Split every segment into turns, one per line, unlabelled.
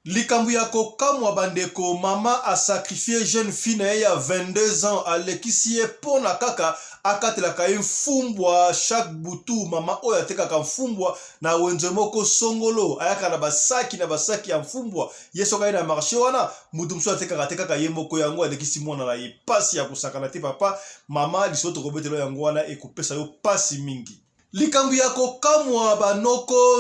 Likambu ya kokamwa bandeko, mama a sacrifié jeune fille na ya 22 ans alekisi ye pona kaka akatelaka ye mfumbwa chaque butu. Mama oyo atekaka mfumbwa na wenze moko songolo, ayaka na basaki ya mfumbwa. Ye soka ye na marché wana mutu mso atekaka ye moko yango alekisi mwana na ye pasi ya kusakana te papa. Mama lisoto kobetelo yango wana ekopesa yo pasi mingi. Likambu ya kokamwa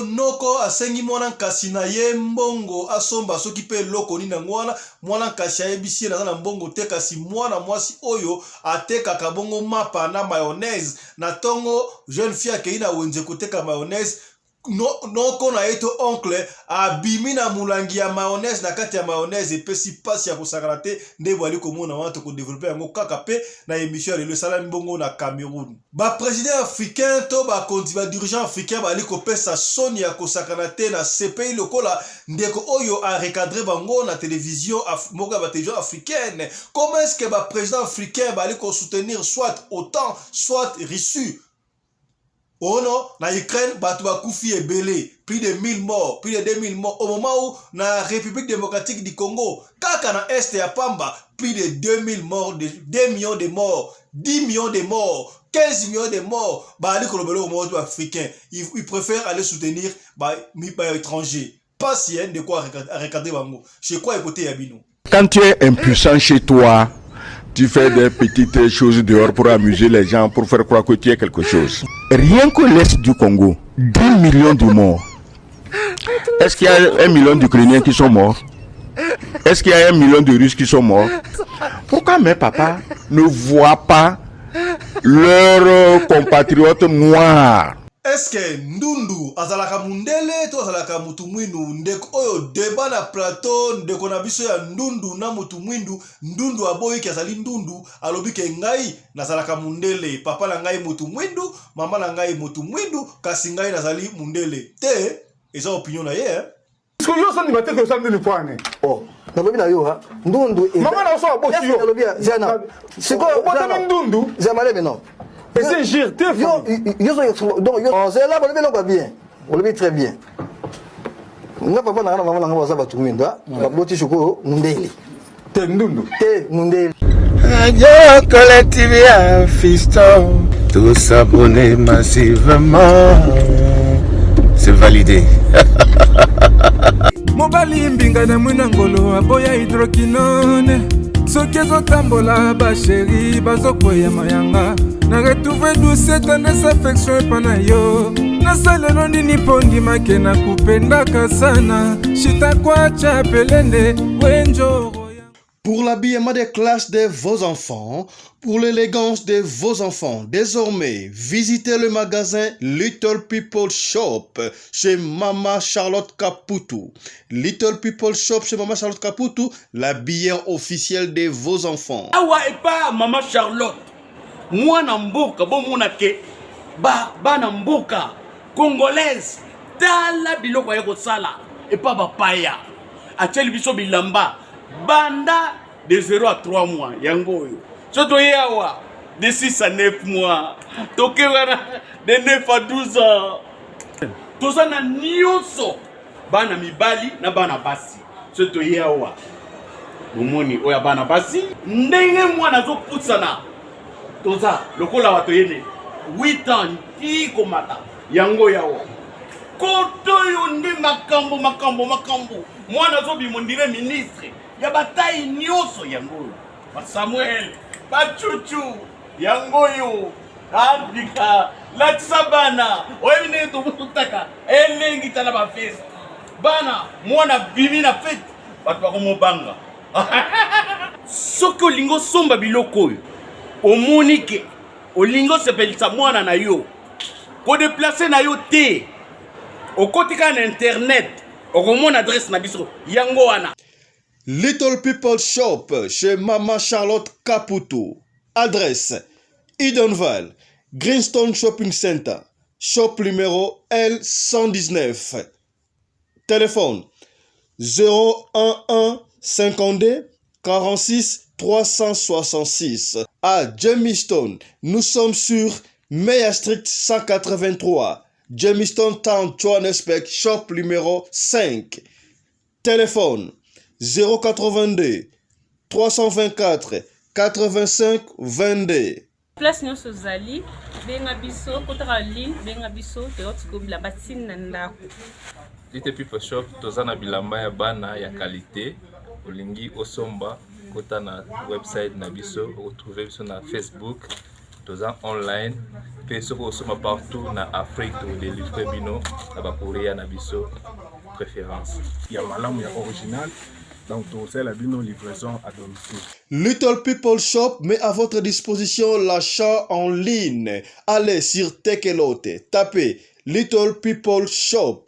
noko asengi mwana nkasi na ye mbongo asomba soki pe loko nini nango wana. Mwana nkasi ayebisi ye naza na mbongo te, kasi mwana mwasi oyo atekaka bongo mapa na mayonnaise. Na tongo jeune fille akei na wenze koteka mayonnaise, noko na ye to oncle abimi na mulangi ya mayonnaise, na kati ya mayonnaise epesi pasi ya kosakana te. Nde bwali komona wana tokodevelope yango kaka pe na émission ya lelo esala mbongo na Cameroun. Ba président africain to ba dirigeant africain bali kopesa soni ya kosakana te na CPI lokola ndeko oyo a recadrer bango na télévision moko ba télévision africaine. Comment est-ce que ba président africain bali ko soutenir soit OTAN soit Russie? Oh non, na Ukraine, batu bakufi ebele, plus de 1000 morts, plus de 2000 morts. Au moment où, na République démocratique du Congo, kaka na Est ya Pamba, plus de 2000 morts, 2 millions de morts, 10 millions de morts, 15 millions de morts. Bah, ali kolobelo au monde africain, ils préfèrent aller soutenir bah étrangers. Pas si de quoi regarder bango. Chez quoi écouter Yabino.
Quand tu es impuissant chez toi, tu fais des petites choses dehors pour amuser les gens, pour faire croire que tu es quelque chose. Rien que l'Est du Congo, 10 millions de morts. Est-ce qu'il y a 1 million d'Ukrainiens qui sont morts? Est-ce qu'il y a 1 million de Russes qui sont morts? Pourquoi mes papas ne voient pas leurs compatriotes noirs?
Est-ce que Ndundu azalaka mundele to azalaka mutu mwindu? Ndeko oyo deba na plateau ndeko na biso ya Ndundu na mutu mwindu. Ndundu aboyi ki azali Ndundu alobi ke ngai nazalaka mundele, papa na ngai mutu mwindu, mama na ngai mutu mwindu, kasi ngai nazali mundele te. Eza opinion na ye
Parce que yo sandi mate ko sandi ni pwane.
Oh, nalobi na yo ha. Ndundu
mama na so abosi yo.
Nalobi jana. Siko
bota Ndundu.
Jamale beno.
Et c'est gire, t'es fou.
Donc, c'est là, on le bien. On le vit très bien. On n'a pas de maman, on va tout le monde. On va botter choco, Mundeli.
T'es Ndundu.
T'es Mundeli.
Radio Collectivia, fiston. Tous s'abonner massivement. C'est validé.
Mobali mbinga na mwinangolo aboya hydroquinone. Soki ezotambola basheri bazokoya mayanga. Na retrouver douce tendresse affection epana yo. Nasalelo nini pondi make na kupendaka sana. Shita kwacha pelende wenjo.
Pour l'habillement des classes de vos enfants, pour l'élégance de vos enfants, désormais, visitez le magasin Little People Shop chez Mama Charlotte Caputo. Little People Shop chez Mama Charlotte Caputo, l'habilleur officiel de vos enfants.
Awa et pas Mama Charlotte. Moi namboka bon monake ba namboka congolaise tala biloko ya kosala et pas bapaya. Acheli biso bilamba. Banda de 0 à 3 mois, yango yo. Soto yawa de 6 à 9 mois. Toke wana de 9 à 12 ans. Toza na nyonso. Bana mibali na bana basi. Soto yawa. Momoni oya bana basi. Ndenge mwana zo putsana. Toza lokola wato yene 8 ans ti komata. Yango yawa. Koto yo ndi makambo. Mwana zo bimondire ministre. Ya bataille nyoso yango ba Samuel ba Chuchu yango yo Afrika la tsabana oyine to mutaka elengi tala ba fest bana mwana bimi na fete bato ba mobanga soko lingo somba biloko yo omonike olingo sepelisa mwana na yo ko déplacer na yo te okotika na internet okomona adresse na biso yango wana.
Little People Shop chez Mama Charlotte Caputo. Adresse Edenval, Greenstone Shopping Center, shop numéro L119. Téléphone 011 52 46 366. À Jamestown, nous sommes sur Meya Street 183.
183 Johannesburg, shop numéro 5.
011 52 46 366. À Jamestown, nous sommes sur Meya Street 183. Jamestown Town, Johannesburg, shop numéro 5. 011 52 46 366. À Jamestown Town, Johannesburg, shop numéro 5. Téléphone 082 324 85 22.
Place nyonso zali benga biso kotaka ligne benga biso teotikobila batine na ndako.
Little People Shop tozana bilamba ya bana ya qualité olingi osomba kota na website na biso retrouver biso na Facebook toza online pe soko osoma partout na Afrique to délivrer bino na ba Korea na biso préférence
ya malamu ya original. Donc, c'est la livraison à domicile.
Little People Shop met à votre disposition l'achat en ligne. Allez sur Tekelote, tapez Little People Shop.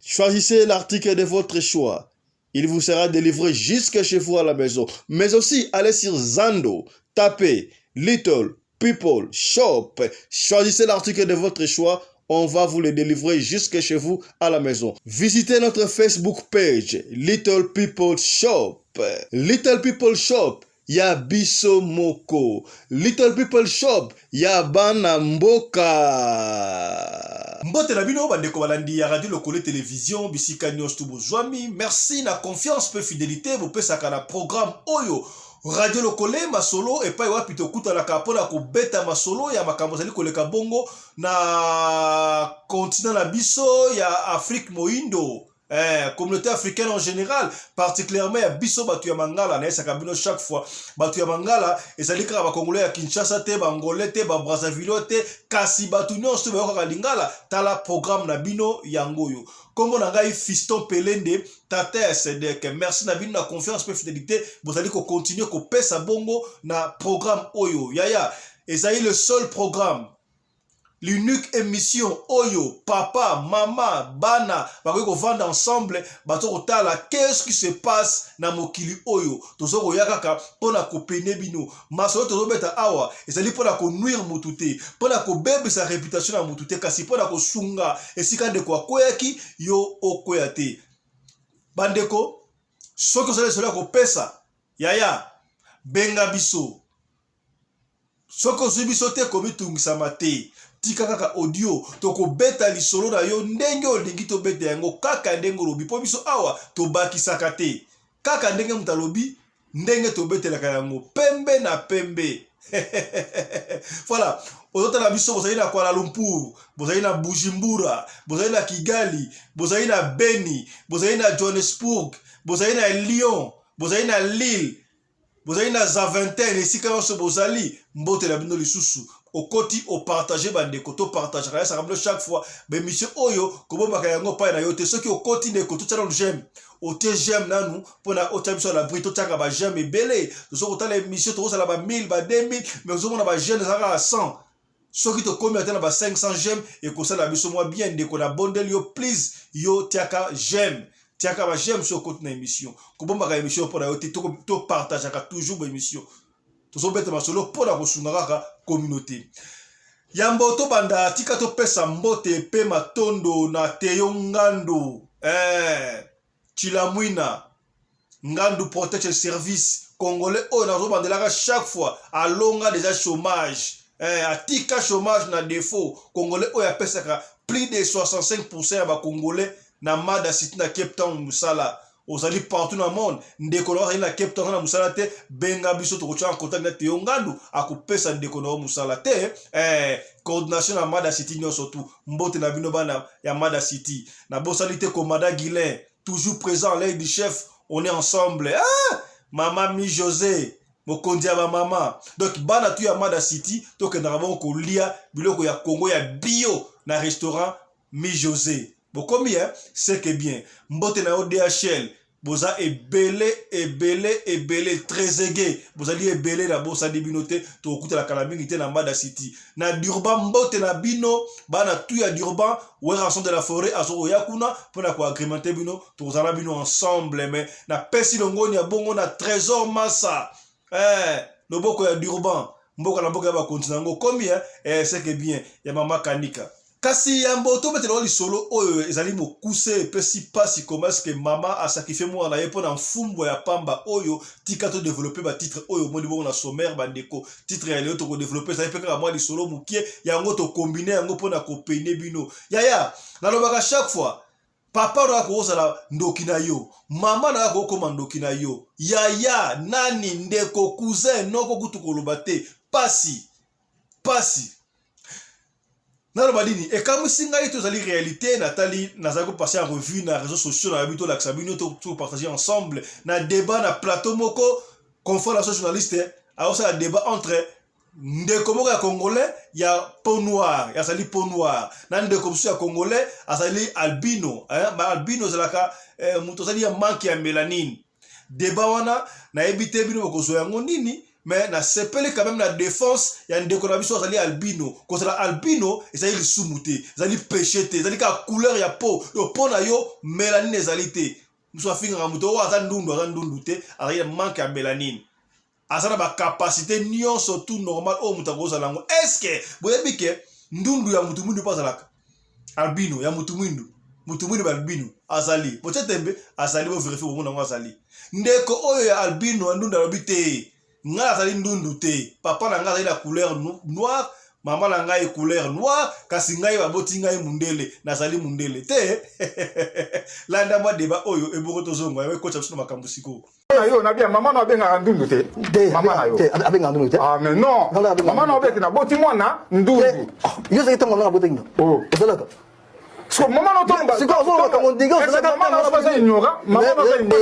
Choisissez l'article de votre choix. Il vous sera délivré jusque chez vous à la maison. Mais aussi, allez sur Zando, tapez Little People Shop. Choisissez l'article de votre choix. On va vous le délivrer jusque chez vous à la maison. Visitez notre Facebook page, Little People Shop. Little People Shop, ya biso moko. Little People Shop, ya bana mboka. Mbote na bino bandeko balandi ya radio lokole télévision bisika nyos tu bozwami. Merci na confiance pe fidélité vous pesaka na programme oyo. Radio lokole masolo et pas wapi tokuta la kapona ko beta masolo ya makambo zali koleka bongo na continent na biso ya Afrique moindo. Communauté africaine en général, particulièrement ya biso batu ya mangala na esaka bino chaque fois batu ya mangala ezali kaka ba congolais ya Kinshasa te ba ngolais te ba Brazzaville te kasi batu nyonso ba yoka lingala tala programme na bino yangoyo Kongo na ngai Fiston Pelende tata SDK. Merci na bino na confiance pe fidélité bozali ko continuer ko pesa bongo na programme oyo yaya ezali le seul programme, l'unique émission oyo papa mama bana bakoki kovanda ensemble bato kotala qu'est-ce qui se passe na mokili oyo tozo koya kaka pona kopene bino masolo tozo beta awa ezali pona ko nuire mutu te pona ko bebe sa réputation na mutu te kasi pona ko sunga esika ndeko akoyaki yo okoya te bandeko soki ozali solo ko pesa yaya benga biso soki ozwi biso te komitungisa te tika kaka audio toko beta lisolo na yo ndenge olingi to beta yango kaka ndenge lobi po biso awa to bakisaka te kaka ndenge mutalobi ndenge to betela yango pembe na pembe. Voilà, ozota na biso bozali na Kuala Lumpur, bozali na Bujumbura, bozali na Kigali, bozali na Beni, bozali na Johannesburg, bozali na Lyon, bozali na Lille, bozali na Zaventem esika nyonso bozali mbote na bino lisusu okoti o partager bandeko to partager kaya sakamblo chaque fois be mission oyo kobomaka yango pa na yo te soki okoti ndeko to tsala j'aime o te j'aime nanu pona o tabiso la brito tsaka ba j'aime belé to soko tala émission to sala ba 1000 ba 2000 mais ozo mona ba jeune zaka à 100 soki to komi atena ba 500 j'aime et ko sala biso moi bien ndeko na bondel yo please yo tiaka j'aime tiaka ba j'aime sur côté na émission kobomaka émission pona yo te to partager ka toujours ba émission tozo bete masolo pona ko sunga kaka communauté yambo to banda tika to pesa mbote pe matondo na teyo ngandu Chilamwina ngandu protection service congolais o na zo bandelaka chaque fois alonga déjà chômage atika chômage na défaut congolais o ya pesaka plus de 65% ya ba congolais na mada city na Cape Town musala ozali partout dans le monde ndeko na na Cape Town na musala te benga biso to kocha contact na Teo Ngandu akupesa ndeko na musala te coordination na Mada City nyo surtout mbote na bino bana ya Mada City na bosalité commandant Guilain toujours présent l'aide du chef on est ensemble maman mi José mokondia ba mama donc bana tu ya Mada City to ke na rabon ko lia biloko ya Congo ya bio na restaurant mi José bokomi c'est que bien mbote na ODHL boza ebele très aigué bozali ebele na bosa de binote to okuta la calamité na Mada City na Durban mbote na bino bana tu ya Durban ou rançon de la forêt azo yakuna pona ko agrémenter bino to zala bino ensemble mais na pesi longoni ya bongo na trésor massa loboko ya Durban mboka na mboka ya ba continent ngo komi c'est que bien ya mama Kanika kasi yambo to betelo li solo oyo ezali mokuse pesi pasi commence que mama a sacrifié moi na yepo na mfumbo ya pamba oyo tika to développer ba titre oyo moni bongo na sommaire bandeko titre ya leo to ko développer ça fait que moi li solo mukie yango to combiner yango pona ko peine bino yaya na lobaka chaque fois papa na kozala ndoki na yo, mama na kokoma ndoki na yo, yaya nani ndeko cousin noko kutu koloba te, pasi nalo badini e comme singa ito zali réalité natali nazako passer en revue na réseaux sociaux na habito la sabino to partager ensemble na débat na plateau moko confort la journaliste a aussi un débat entre ndeko moko ya congolais ya peau noire ya sali peau noire na ndeko msuya congolais azali albino ba albino zalaka muto zali ya manque ya mélanine débat wana na ebité bino bokozo yango nini. Mais na sepele quand même la défense ya ndeko na biso azali albino ko la albino ezali sumuté ezali péché te ezali ka couleur ya peau yo peau na yo mélanine ezali te muso afinga muto wa azandundu te azali manque ya mélanine azana ba capacité nyonso tout normal o muta goza lango est-ce que boyebi ke ndundu ya mutu mwindu pazalaka albino ya mutu mwindu ba albino azali pochetembe azali bo vérifier bo mona azali ndeko oyo ya albino ndundu alobite nga azali ndundu te papa na nga azali la couleur noire mama na nga couleur noire kasi ngai baboti ngai mundele nazali mundele te landa mwa débat oyo eboko tozongo ya kocha biso makambo siko
na yo na bien mama na benga ndundu te mama na yo
abenga ndundu te
ah mais non mama na beti na boti mwana ndundu
yo c'est tango na boti nyo
oh
ezalaka
so mama no tomba
c'est quoi ça comme on dit ça
mama na pas ignora mama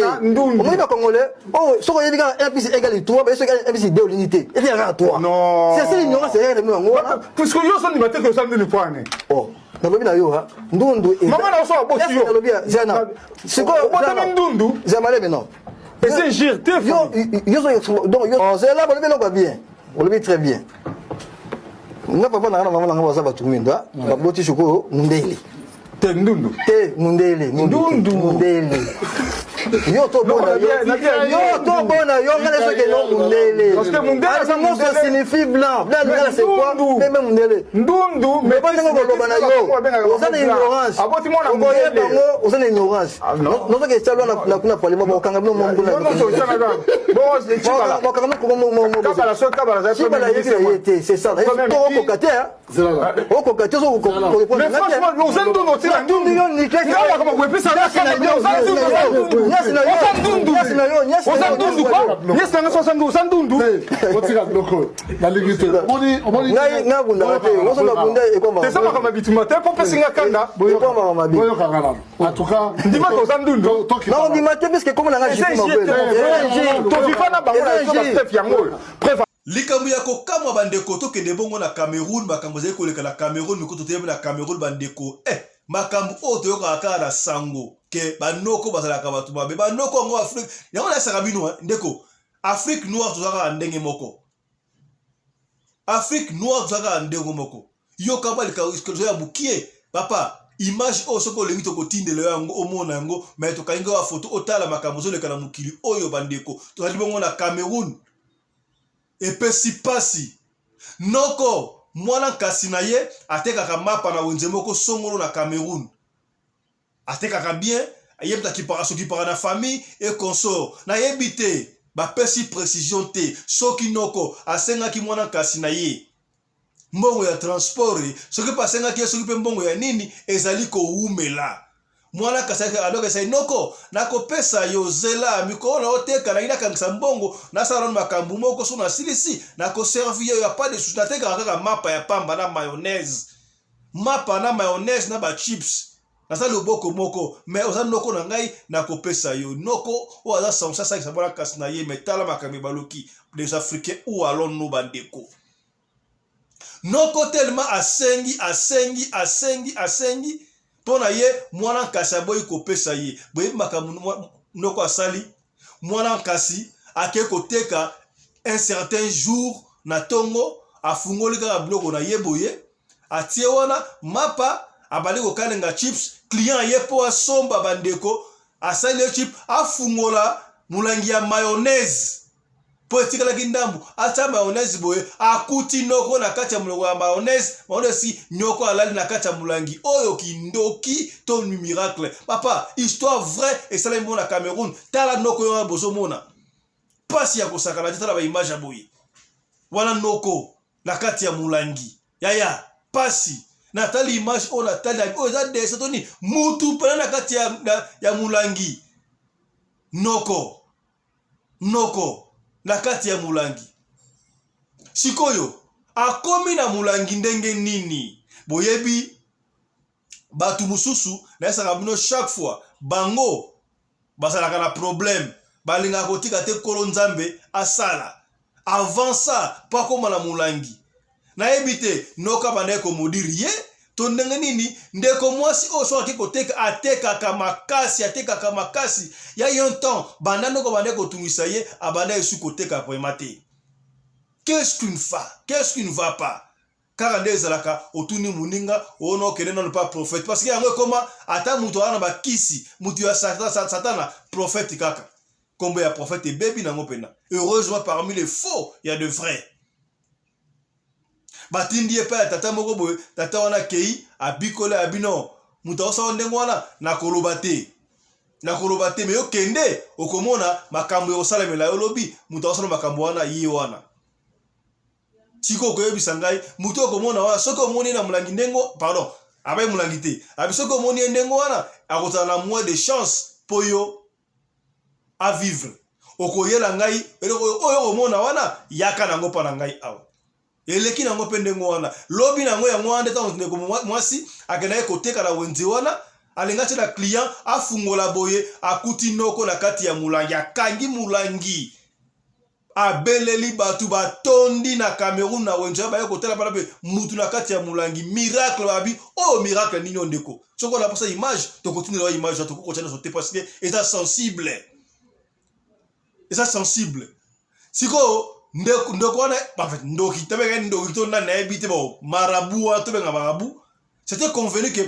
na ndundu
on est pas congolais oh so ko yebika RPC égale 3 mais so RPC 2 l'unité et bien à toi
non
c'est l'ignorance c'est rien de moi
parce que yo so ni bateke so ndini poane
oh na lobi na yo ha ndundu
mama na so boti yo
na lobi jana c'est quoi
boti ndundu
jamale mais non
et c'est girté
yo donc yo c'est là on le bien on le très bien nga papa na mama na baza batuminda baboti choko mundele
te ndundu
te mundele yo to bona yo ngale so ke no mundele
parce que mundele
ça signifie blanc c'est quoi même mundele
ndundu
mais pas ngo koloba na yo osana ignorance
aboti mwana
mundele osana ignorance non so ke tsalo na kuna pale mo kanga no mo ngula
non so tsana ga bon c'est chibala
mo kanga ko mo
kabala so kabala za
chibala yete c'est ça to ko kate o ko kate so ko
mais franchement nous en donnons tira ndundu
yo ni kete
ngala kama wepi sana
likambo ya kokamwa bandeko tokende bongo na Cameroun makambo zali koleka na Cameroun mikoto toyebe na Cameroun bandeko makambo oyo toyokaka kaka na sango ke banoko bazalaka bato mabe banoko yango Afrique yango nasaka bino ndeko Afrique noire tozalaka ndenge moko Afrique noire tozalaka ndenge moko yoka balika ya bukie papa image oyo soko olengi tokotindela yango omona yango me tokangi wa photo otala makambo zoleka na mokili oyo bandeko tozali bongo na Cameroun epesi pasi noko mwana kasi na ye atekaka mapa na wenze moko songolo na Cameroun atekaka bien ayebta kipara soki para na famille et consort na yebite ba pesi précision te soki noko asengaki mwana kasi na ye mbongo ya transport soki pasengaki soki pe mbongo ya nini ezali ko umela mwana kasaka adoka sai noko nakopesa yo zela mikolo oteka na ina kangisa mbongo na salon makambu moko so na silisi nako servir ya pas de sous nateka kaka mapa ya pamba na mayonnaise na ba chips na sala loboko moko mais oza noko na ngai nakopesa yo noko o aza sansa sa sabona kasi na ye metala makambi baloki des africains ou allons nous bandeko noko tellement asengi pona ye mwana kasi aboyi kopesa ye boye makambo noko asali mwana kasi ake koteka un certain jour na tongo afungoli kaka bloko na ye boye atie wana mapa abali kokalenga chips client ye po asomba bandeko asali chip afungola mulangi ya mayonnaise po etikala kindambu ata mayonnaise boye akuti noko na kati ya mulongo ya mayonnaise nyoko alali na kati ya mulangi oyo kindoki to miracle papa histoire vraie esala mbona Cameroun tala noko yo bozo mona pasi ya kosakala tala ba image boye wana noko na kati ya mulangi yaya pasi natali image o natali o za desa toni mutu pena na kati ya mulangi noko na kati ya mulangi sikoyo akomi na mulangi ndenge nini boyebi batu mususu na esaka bino chaque fois bango basalaka na problème balinga kotika te kolo nzambe asala avant ça pa koma na mulangi na ebite noka banaye komodiri ye to ndenge nini ndeko mwasi oso akikoteka atekaka makasi ya yon temps banda noko banaye kotungisa ye abanda esu koteka vraiment te. Qu'est-ce qui ne va pas? Car ndezalaka otuni muninga ono kenena ne pas prophète parce que yango koma ata muto ana bakisi mutu ya satana prophète kaka kombe ya prophète bebi nango pena. Heureusement parmi les faux il y a de vrais. Batindi epa tata moko boye tata wana kei abikole abino mutu osa ndengo wana na koloba te me yo kende okomona makambo yo salemela yo lobi mutu osa makambo wana yi wana siko koyebisa ngai mutu okomona wana soki omoni na mulangi ndengo pardon abai mulangi te soki omoni ndengo wana akotala na moins de chance po yo a vivre okoyela ngai oyo komona wana yaka nango pa na ngai awa eleki nango pe ndengo wana lobi nango yango wana ndeta ndeko mwasi akenda koteka na wenzi wana alinga tena client afungola boye akuti noko na kati ya mulangi akangi mulangi abeleli batu batondi na Cameroun na wenja ba yekotela bana be mutu na kati ya mulangi miracle babi oh miracle nini ondeko soko na posa image to continue la image to ko tena sauter parce que est sensible siko ndeko wana en fait ndoki tebe ndoki to na ebite bo marabu to benga marabu c'était convenu que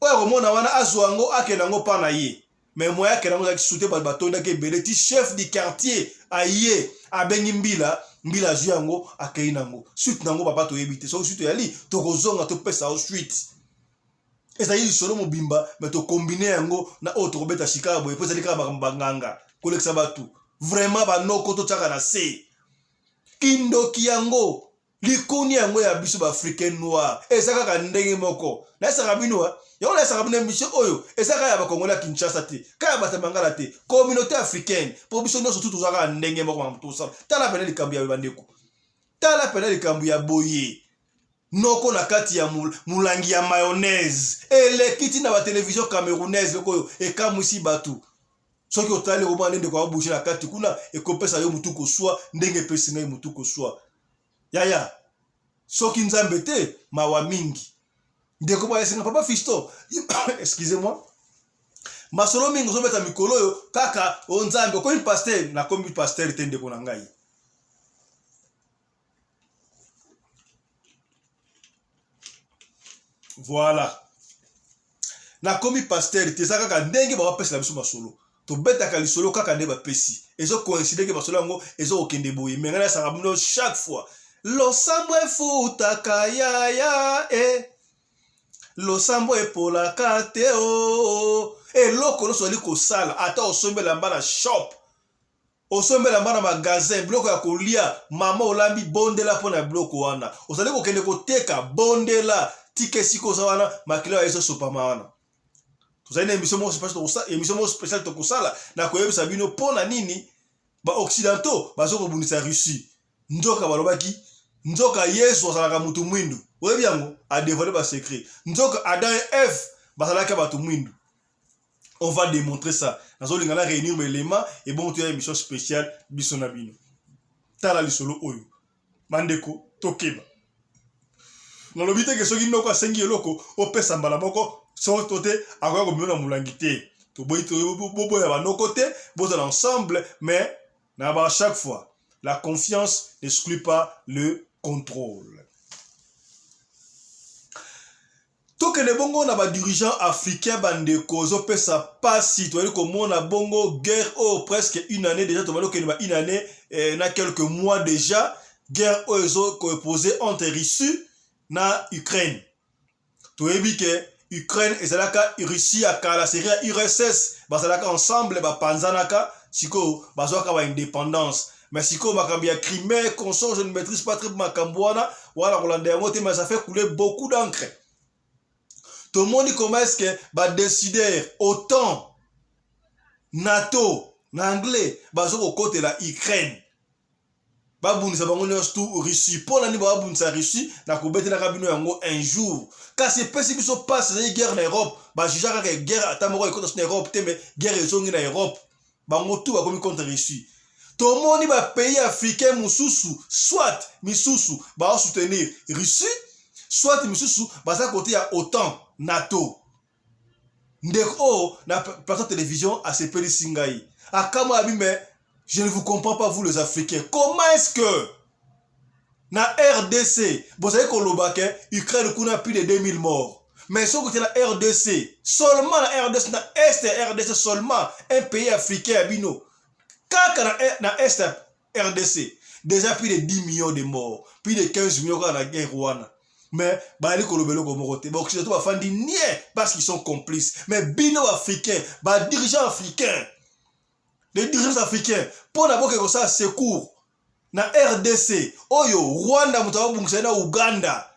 oyo komona wana azwango akenango pa na ye mais moi akenango za kisute ba batonda ke beleti chef du quartier aye abengi mbila zuyango akei nango suite nango papa to ebite so suite yali to kozonga to pesa au suite eza yi solo mobimba mais to combiner yango na auto robeta Chicago et pesa lika banganga koleksa batu vraiment ba noko to tsaka na se kindoki yango likuni yango ya biso ba africain noir ezaka ka ndenge moko na esaka binoa yo la esaka bino mission oyo ezaka ya ba kongola Kinshasa te kaya batamangala te communauté africaine pour biso no surtout tozaka ndenge moko ma mtosa tala pena likambu ya bandeko tala pena likambu ya boye noko na kati ya mulangi ya mayonnaise elekiti na ba télévision camerounaise oyo ekamwisi batu soki otali roba ndenge kwa boucher na kati kuna ekopesa yo mutu ko swa ndenge pesi ngai mutu ko swa yaya soki nzambe te mawa mingi ndeko ba esenga papa Fisto excusez-moi masolo mingi zo beta mikolo yo kaka o nzambe ko pasteur na komi pasteur te ndeko na ngai voilà na komi pasteur te saka ka ndenge ba pesa biso masolo to beta ka lisolo kaka nde ba pesi ezo coïncider ke masolo ngo ezo okende boye menga na saka bino chaque fois losambo efuta kaya losambo epola kate o eloko loso ali kosala ata osombela mbana shop osombela mbana magasin bloko ya kolia mama olambi bondela pona bloko wana osali kokende koteka bondela tikesiko za wana makilo ya sopama wana tozali na émission spéciale to kosala na koyebisa bino pona nini ba occidentaux bazoko bunisa Russie ndoka balobaki nzoka Yesu asalaka mutu mwindu oyebi yango a dévoilé ba secret nzoka Adam et Ève basalaka batu mwindu on va démontrer ça nazo lingana réunir mes éléments et bon tu as une émission spéciale biso na bino tala lisolo oyo mandeko tokeba na lobite ke soki ndoko asengi eloko opesa mbala moko so tote akoya komona mulangi te to boyi to bobo ya banoko te boza ensemble mais na ba chaque fois la confiance n'exclut pas le contrôle. Tout que les bongo na ba dirigeants africains bandeko zo pesa pasi to ko mona bongo guerre presque une année déjà to malo ke une année na quelques mois déjà guerre zo ko opposé entre Russie na Ukraine. To ebi ke Ukraine ezalaka Russie akala série URSS bazalaka ensemble ba panzanaka siko bazwaka ba indépendance. Mais si comme Makambi a Crimée, consort, je ne maîtrise pas très Makambouana, voilà, Rolandais, mais ça fait couler beaucoup d'encre. Tout le monde dit comment est-ce que va décider autant NATO, l'anglais, va au côté de la Ukraine. Babunisa bango tout Russie. Pour l'année babunisa Russie, na kubete na kabino yango un jour. Car c'est pas si biso passe la guerre en Europe, ba jijaka que guerre atamoko contre en Europe, mais guerre ezongi na Europe. Bango tout ba komi contre Russie. Tout le monde ba pays africain mususu, soit misusu ba soutenir Russie, soit misusu ba za côté ya OTAN, NATO. Ndeko na plateau télévision a ces pays singai. Akama abime. Je ne vous comprends pas, vous les Africains. Comment est-ce que, na RDC, vous savez qu'on l'a Ukraine a plus de 2000 morts. Mais ce que la RDC, seulement la RDC, na Est RDC seulement, un pays africain abino. Quand na Est RDC, déjà plus de 10 millions de morts, plus de 15 millions dans la guerre Rwanda. Mais, bah, les Colobelo Gomorote, bah, Occidentaux va faire des niais parce qu'ils sont complices. Mais bino africains, bah, dirigeants africains, les dirigeants africains, pour d'abord que ça secours, na RDC, Oyo, Rwanda, Moutawa, Ouganda,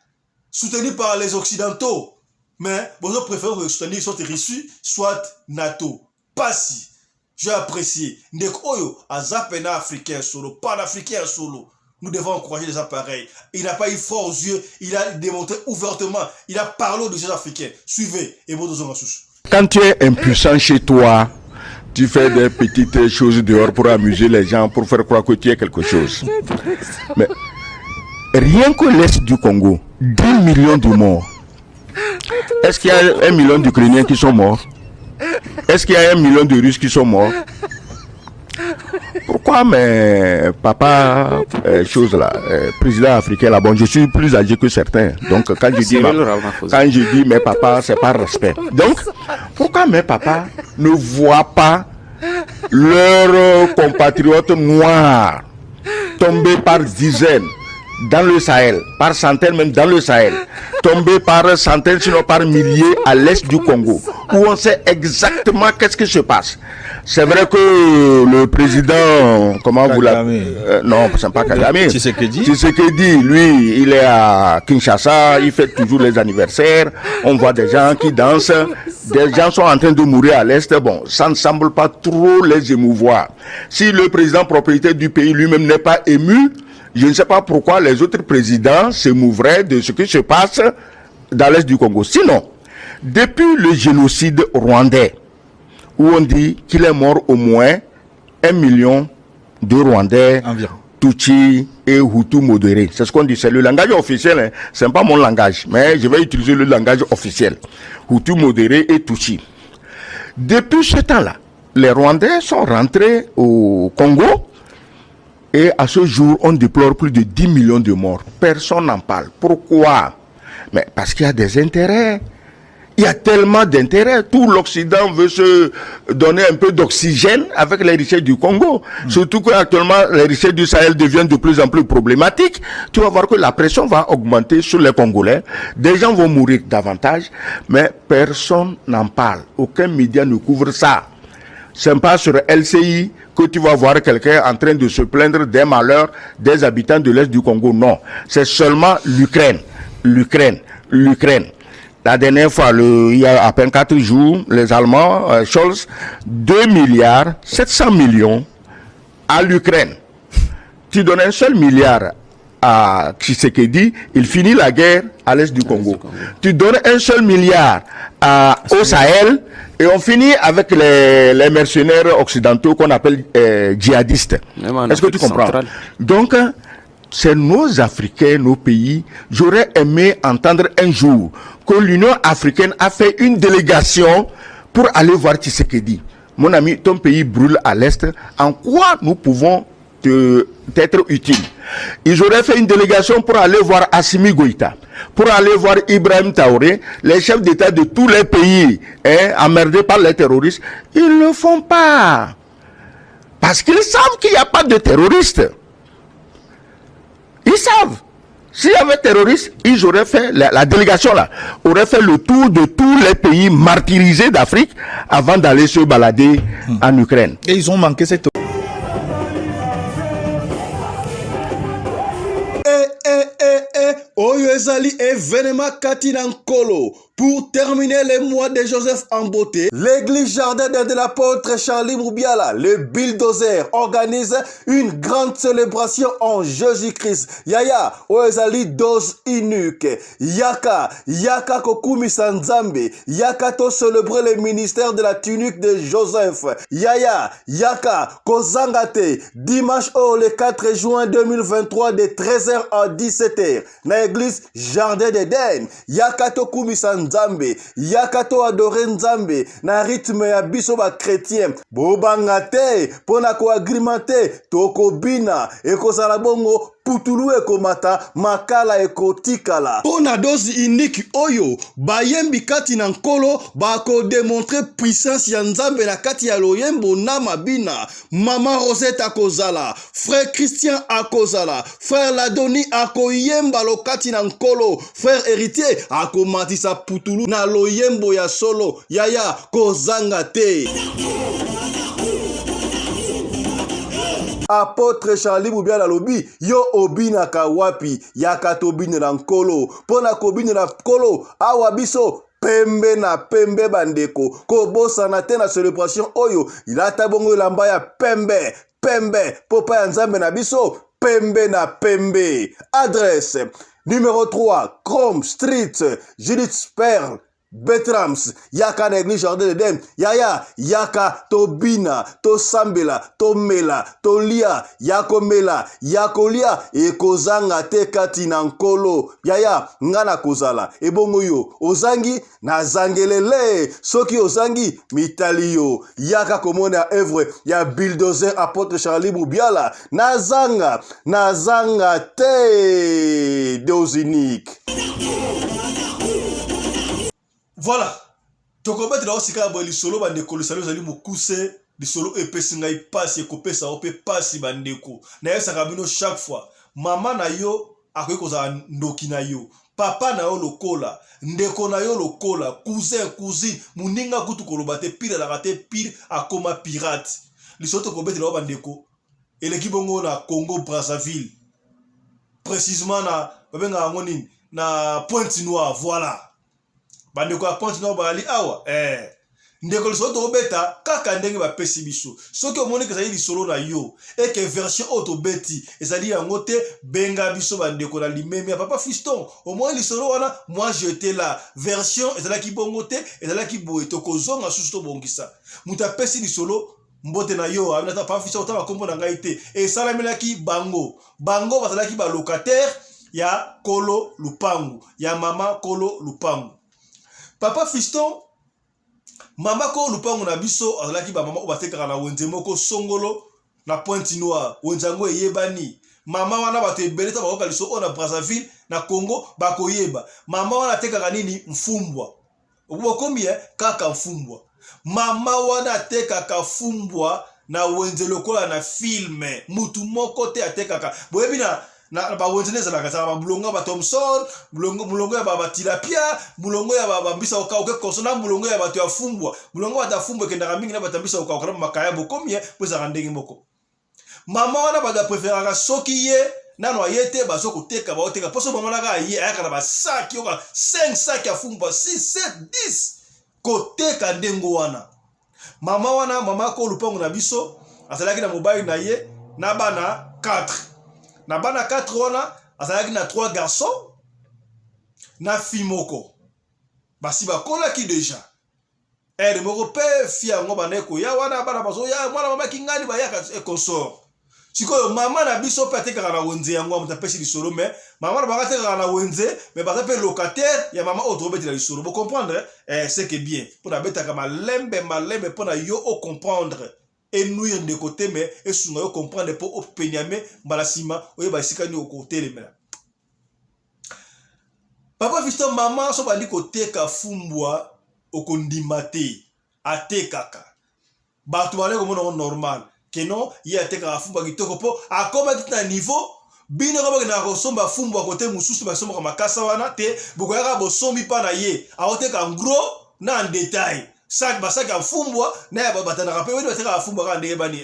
soutenu par les Occidentaux. Mais, bon, je préfère soutenir soit Russie, soit NATO. Pas si. J'ai apprécié. Ndek Oyo, Azapena africain solo, pan-africain solo. Nous devons encourager les appareils. Il n'a pas eu froid aux yeux, il a démontré ouvertement, il a parlé aux dirigeants africains. Suivez, et vous deux
Quand tu es impuissant chez toi, tu fais des petites choses dehors pour amuser les gens, pour faire croire que tu es quelque chose. Mais rien que l'Est du Congo, 10 millions de morts. Est-ce qu'il y a 1 million d'Ukrainiens qui sont morts? Est-ce qu'il y a 1 million de Russes qui sont morts? Pourquoi mes papas, président africain là, bon, je suis plus âgé que certains. Donc quand je dis mes papas, c'est par respect. Donc, pourquoi mes papas ne voient pas leurs compatriotes noirs tomber par dizaines dans le Sahel, par centaines même dans le Sahel, tomber par centaines sinon par milliers à l'est du Congo, où on sait exactement qu'est-ce qui se passe. C'est vrai que le président, comment vous l'appelez, non, c'est pas Kagame, Tshisekedi, lui, il est à Kinshasa, il fait toujours les anniversaires, on voit des gens qui dansent, des gens sont en train de mourir à l'est, bon, ça ne semble pas trop les émouvoir. Si le président propriétaire du pays lui-même n'est pas ému, je ne sais pas pourquoi les autres présidents s'émouvraient de ce qui se passe dans l'est du Congo. Sinon, depuis le génocide rwandais, où on dit qu'il est mort au moins 1 million de Rwandais, Tutsi et Hutu modérés. C'est ce qu'on dit, c'est le langage officiel, hein. C'est pas mon langage, mais je vais utiliser le langage officiel. Hutu modérés et Tutsi. Depuis ce temps-là, les Rwandais sont rentrés au Congo et à ce jour, on déplore plus de 10 millions de morts. Personne n'en parle. Pourquoi? Mais parce qu'il y a des intérêts. Il y a tellement d'intérêts. Tout l'Occident veut se donner un peu d'oxygène avec les richesses du Congo. Surtout qu'actuellement, les richesses du Sahel deviennent de plus en plus problématiques. Tu vas voir que la pression va augmenter sur les Congolais. Des gens vont mourir davantage, mais personne n'en parle. Aucun média ne couvre ça. C'est pas sur LCI que tu vas voir quelqu'un en train de se plaindre des malheurs des habitants de l'Est du Congo. Non, c'est seulement l'Ukraine. La dernière fois, il y a à peine 4 jours, les Allemands, Scholz, 2 milliards 700 millions à l'Ukraine. Tu donnes 1 seul milliard à Tshisekedi, il finit la guerre à l'est du Congo. Tu donnes 1 seul milliard au Sahel et on finit avec les mercenaires occidentaux qu'on appelle djihadistes. Est-ce que tu comprends? Donc, c'est nos Africains, nos pays. J'aurais aimé entendre un jour que l'Union africaine a fait une délégation pour aller voir Tshisekedi. Mon ami, ton pays brûle à l'est. En quoi nous pouvons t'être utiles? Ils auraient fait une délégation pour aller voir Assimi Goïta, pour aller voir Ibrahim Traoré, les chefs d'État de tous les pays emmerdés par les terroristes. Ils ne le font pas. Parce qu'ils savent qu'il n'y a pas de terroristes. Ils savent. S'il y avait terroristes, ils auraient fait, la délégation là, aurait fait le tour de tous les pays martyrisés d'Afrique avant d'aller se balader en Ukraine.
Et ils ont manqué cette...
Oyo ezali événement kati na nkolo Pour terminer les mois de Joseph en beauté, l'église Jardin de l'apôtre Charlie Moubiala, le bulldozer, organise une grande célébration en Jésus-Christ. Yaya, oezali dose unique. Yaka kokumi sanzambe. Yaka to célébrer le ministère de la tunique de Joseph. Yaka kozangate. Dimanche le 4 juin 2023 de 13h à 17h. Na église Jardin d'Éden. Yaka to kumi sanzambe. Yakato adore nzambe na rythme ya biso ba chrétien bobanga te pona ko agrimenter tokobina ekozala bongo putulu ekomata makala ekotikala pona dose unique oyo bayembi kati na nkolo bako démontrer puissance ya nzambe na kati ya loyembo na mabina. Mama Rosette akozala, frère Christian akozala, frère Ladoni akoyemba lokati na nkolo, frère Héritier akomatisa putulu na loyembo ya solo. Yaya kozanga te. Apôtre Charlie Moubiala lobi yo obina kawapi yaka tobine na nkolo pona kobine na nkolo awa biso pembe na pembe bandeko kobosana te na célébration oyo ilata bongo elamba ya pembe popa ya nzambe na biso pembe na pembe. Adresse numéro 3 Chrome Street, Judith Perle, Betrams, yaka na église Jardin d'Éden. Yaka tobina, to sambela, to mela, to lia, yako mela, yako lia, ekozanga te kati na nkolo. Ngana kozala, ebongo yo, ozangi, na zangelele, soki ozangi, mitali yo. Yaka komone a œuvre, ya bulldozer apôtre Charlie Moubiala, nazanga te, Deus unique. Voilà. Tokobet la osika ba lisolo bandeko lisalo zali mokuse lisolo epesi ngai pasi ekopesa ope pasi bandeko. Na yesa kabino chaque fois. Mama na yo akoki kozala ndoki na yo. Papa na yo lokola, ndeko na yo lokola, cousin, cousine, muninga kutu koloba te pire la rate pire akoma pirate. Lisolo tokobet la bandeko. Eleki bongo na Congo Brazzaville. Précisément na babenga ngoni na Pointe-Noire, voilà. Bandeko ya Pointe-Noire bali awa ndeko lisolo tobeta kaka ndenge bapesi biso soki omoni ke ezali lisolo na yo eke version oyo tobeti ezali yango te benga biso bandeko na limemi ya papa Fiston omoni lisolo wana moi j'étais là version ezalaki bongo te ezalaki boye tokozonga susu tobongisa mutu apesi lisolo mbote na yo abinata papa Fiston otaba kombo na ngai te esalamelaki bango bazalaki balocataire ya Kolo Lupangu ya mama Kolo Lupangu. Papa Fiston, mama ko lupango na biso azalaki ba mama obatekaka na wenze moko songolo na Pointe-Noire wenjango eyebani. Mama wana bato ebeleta bakoka liso o na Brazzaville na Congo bakoyeba. Mama wana tekaka nini mfumbwa. Okomi kaka mfumbwa. Mama wana tekaka fumbwa na wenze lokola na filme. Mutu moko te atekaka. Boyebi na ba wenzene za nakata ba bulongo ba Thompson bulongo ya ba tilapia bulongo ya ba mbisa okauke kosona bulongo ya ba to ya fumbwa bulongo ba fumbwa kenda mingi na ba tambisa okauka makaya bokomie poza randenge moko. Mama wana ba préférera soki ye nano ayete ba soko teka ba oteka poso mama na ga ye aka na ba sac yoka 5 sac ya fumbwa 6 7 10 koteka ndengo wana. Mama ko lupango na biso azalaki na mobile na ye na bana 4. Na bana 4 wana azalaki na 3 garçons na fille moko basi bakola ki deja moko pe fia ngo baneko ya wana bana bazo ya mwana mama kingani ba ya consort sikoyo mama na biso pe atekaka na wenze yango mutapesi lisolo mais mama na bakatekaka na wenze mais baza pe locataire ya mama otobeti la lisolo bo comprendre c'est que bien pour na betaka malembe pour na yo o comprendre et nuire de côté mais et sunga yo comprendre pour openyame balasima oye basika ni au côté les mena. Papa Fiston mama so bandi koteka fumbwa okondimate atekaka bato bale ko mona normal que non ye ateka fumbwa kitoko po akoma kita niveau bino ko na ko somba fumbwa côté mususu ba somba makasa wana te bokoyaka bo sombi pa na ye aoteka en gros na en détail sac basaka fumbwa na ya batana rappel wedi bateka fumbwa ka ndenge bani